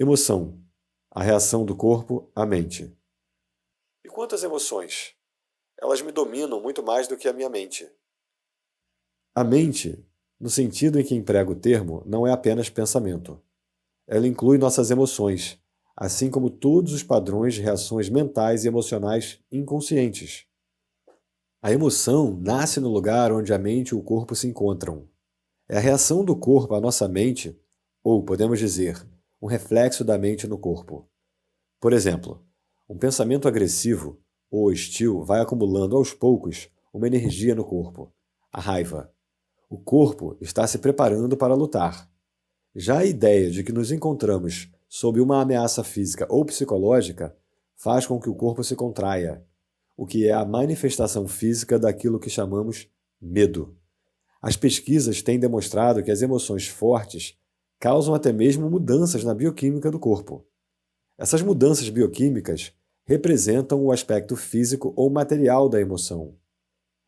Emoção, a reação do corpo à mente. E quantas emoções? Elas me dominam muito mais do que a minha mente. A mente, no sentido em que emprego o termo, não é apenas pensamento. Ela inclui nossas emoções, assim como todos os padrões de reações mentais e emocionais inconscientes. A emoção nasce no lugar onde a mente e o corpo se encontram. É a reação do corpo à nossa mente, ou, podemos dizer, um reflexo da mente no corpo. Por exemplo, um pensamento agressivo ou hostil vai acumulando aos poucos uma energia no corpo, a raiva. O corpo está se preparando para lutar. Já a ideia de que nos encontramos sob uma ameaça física ou psicológica faz com que o corpo se contraia, o que é a manifestação física daquilo que chamamos medo. As pesquisas têm demonstrado que as emoções fortes causam até mesmo mudanças na bioquímica do corpo. Essas mudanças bioquímicas representam o aspecto físico ou material da emoção.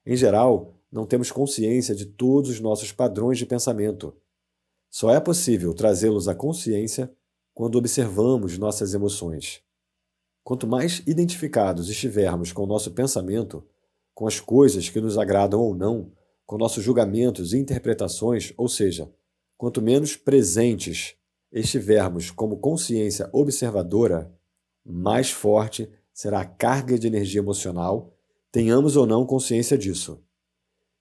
Em geral, não temos consciência de todos os nossos padrões de pensamento. Só é possível trazê-los à consciência quando observamos nossas emoções. Quanto mais identificados estivermos com o nosso pensamento, com as coisas que nos agradam ou não, com nossos julgamentos e interpretações, ou seja, quanto menos presentes estivermos como consciência observadora, mais forte será a carga de energia emocional, tenhamos ou não consciência disso.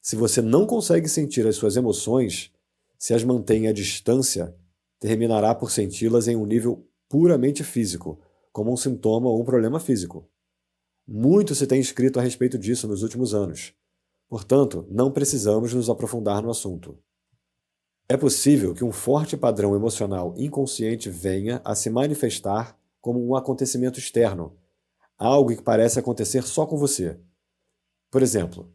Se você não consegue sentir as suas emoções, se as mantém à distância, terminará por senti-las em um nível puramente físico, como um sintoma ou um problema físico. Muito se tem escrito a respeito disso nos últimos anos. Portanto, não precisamos nos aprofundar no assunto. É possível que um forte padrão emocional inconsciente venha a se manifestar como um acontecimento externo, algo que parece acontecer só com você. Por exemplo,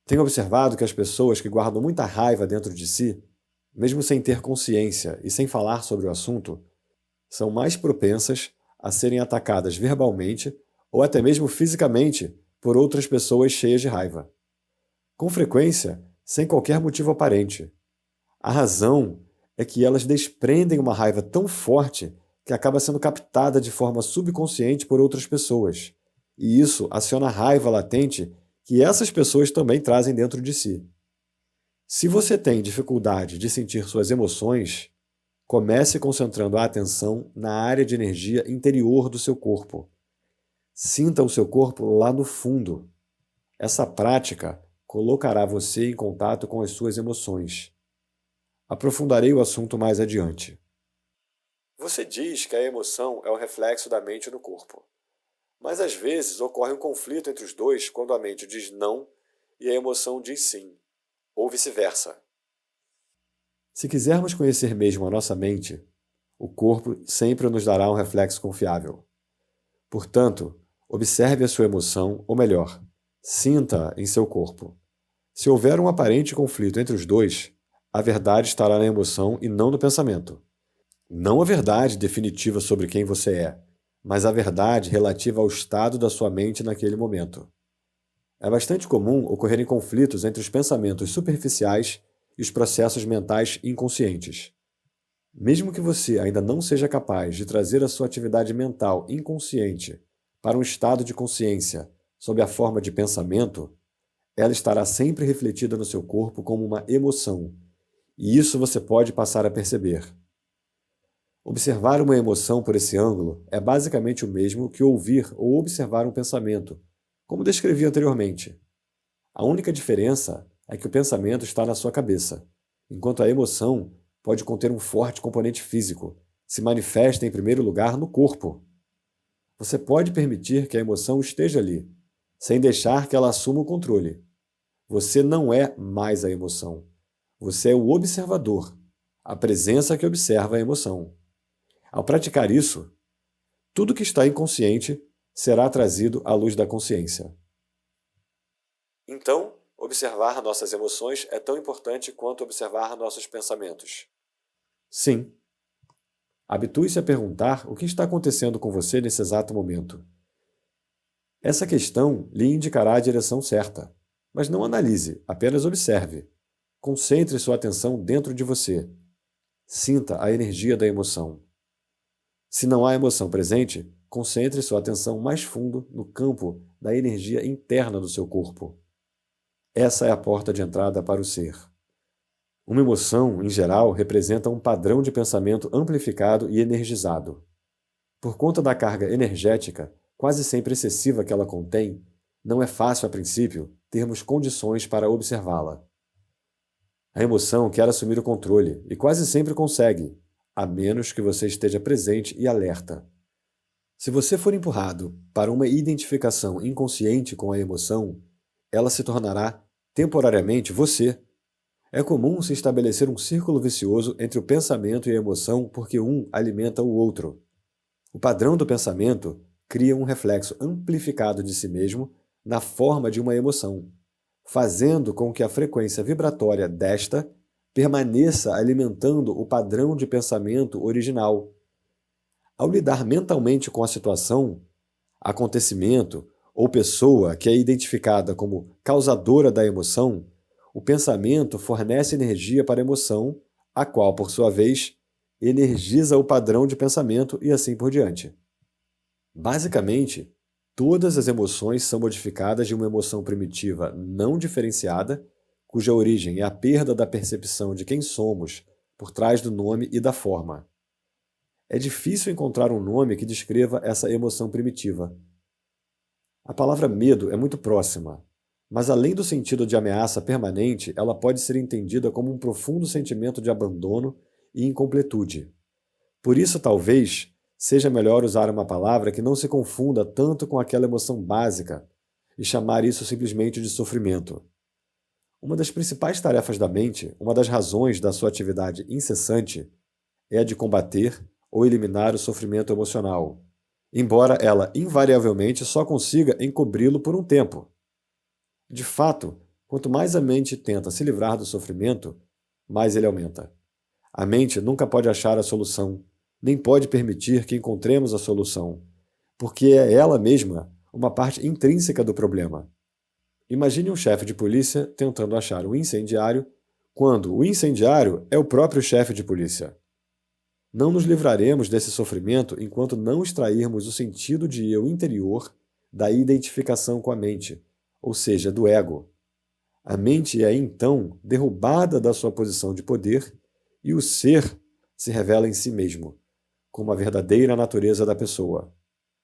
tenho observado que as pessoas que guardam muita raiva dentro de si, mesmo sem ter consciência e sem falar sobre o assunto, são mais propensas a serem atacadas verbalmente ou até mesmo fisicamente por outras pessoas cheias de raiva. Com frequência, sem qualquer motivo aparente. A razão é que elas desprendem uma raiva tão forte que acaba sendo captada de forma subconsciente por outras pessoas. E isso aciona a raiva latente que essas pessoas também trazem dentro de si. Se você tem dificuldade de sentir suas emoções, comece concentrando a atenção na área de energia interior do seu corpo. Sinta o seu corpo lá no fundo. Essa prática colocará você em contato com as suas emoções. Aprofundarei o assunto mais adiante. Você diz que a emoção é o reflexo da mente no corpo. Mas às vezes ocorre um conflito entre os dois quando a mente diz não e a emoção diz sim, ou vice-versa. Se quisermos conhecer mesmo a nossa mente, o corpo sempre nos dará um reflexo confiável. Portanto, observe a sua emoção, ou melhor, sinta-a em seu corpo. Se houver um aparente conflito entre os dois, a verdade estará na emoção e não no pensamento. Não a verdade definitiva sobre quem você é, mas a verdade relativa ao estado da sua mente naquele momento. É bastante comum ocorrerem conflitos entre os pensamentos superficiais e os processos mentais inconscientes. Mesmo que você ainda não seja capaz de trazer a sua atividade mental inconsciente para um estado de consciência sob a forma de pensamento, ela estará sempre refletida no seu corpo como uma emoção, e isso você pode passar a perceber. Observar uma emoção por esse ângulo é basicamente o mesmo que ouvir ou observar um pensamento, como descrevi anteriormente. A única diferença é que o pensamento está na sua cabeça, enquanto a emoção pode conter um forte componente físico, se manifesta em primeiro lugar no corpo. Você pode permitir que a emoção esteja ali, sem deixar que ela assuma o controle. Você não é mais a emoção. Você é o observador, a presença que observa a emoção. Ao praticar isso, tudo que está inconsciente será trazido à luz da consciência. Então, observar nossas emoções é tão importante quanto observar nossos pensamentos. Sim. Habitue-se a perguntar o que está acontecendo com você nesse exato momento. Essa questão lhe indicará a direção certa, mas não analise, apenas observe. Concentre sua atenção dentro de você. Sinta a energia da emoção. Se não há emoção presente, concentre sua atenção mais fundo no campo da energia interna do seu corpo. Essa é a porta de entrada para o ser. Uma emoção, em geral, representa um padrão de pensamento amplificado e energizado. Por conta da carga energética, quase sempre excessiva que ela contém, não é fácil, a princípio, termos condições para observá-la. A emoção quer assumir o controle e quase sempre consegue, a menos que você esteja presente e alerta. Se você for empurrado para uma identificação inconsciente com a emoção, ela se tornará, temporariamente, você. É comum se estabelecer um círculo vicioso entre o pensamento e a emoção porque um alimenta o outro. O padrão do pensamento cria um reflexo amplificado de si mesmo na forma de uma emoção, fazendo com que a frequência vibratória desta permaneça alimentando o padrão de pensamento original. Ao lidar mentalmente com a situação, acontecimento ou pessoa que é identificada como causadora da emoção, o pensamento fornece energia para a emoção, a qual, por sua vez, energiza o padrão de pensamento e assim por diante. Basicamente, todas as emoções são modificadas de uma emoção primitiva não diferenciada, cuja origem é a perda da percepção de quem somos por trás do nome e da forma. É difícil encontrar um nome que descreva essa emoção primitiva. A palavra medo é muito próxima, mas além do sentido de ameaça permanente, ela pode ser entendida como um profundo sentimento de abandono e incompletude. Por isso, talvez, seja melhor usar uma palavra que não se confunda tanto com aquela emoção básica e chamar isso simplesmente de sofrimento. Uma das principais tarefas da mente, uma das razões da sua atividade incessante, é a de combater ou eliminar o sofrimento emocional, embora ela invariavelmente só consiga encobri-lo por um tempo. De fato, quanto mais a mente tenta se livrar do sofrimento, mais ele aumenta. A mente nunca pode achar a solução, nem pode permitir que encontremos a solução, porque é ela mesma uma parte intrínseca do problema. Imagine um chefe de polícia tentando achar um incendiário, quando o incendiário é o próprio chefe de polícia. Não nos livraremos desse sofrimento enquanto não extrairmos o sentido de eu interior da identificação com a mente, ou seja, do ego. A mente é, então, derrubada da sua posição de poder e o ser se revela em si mesmo, como a verdadeira natureza da pessoa.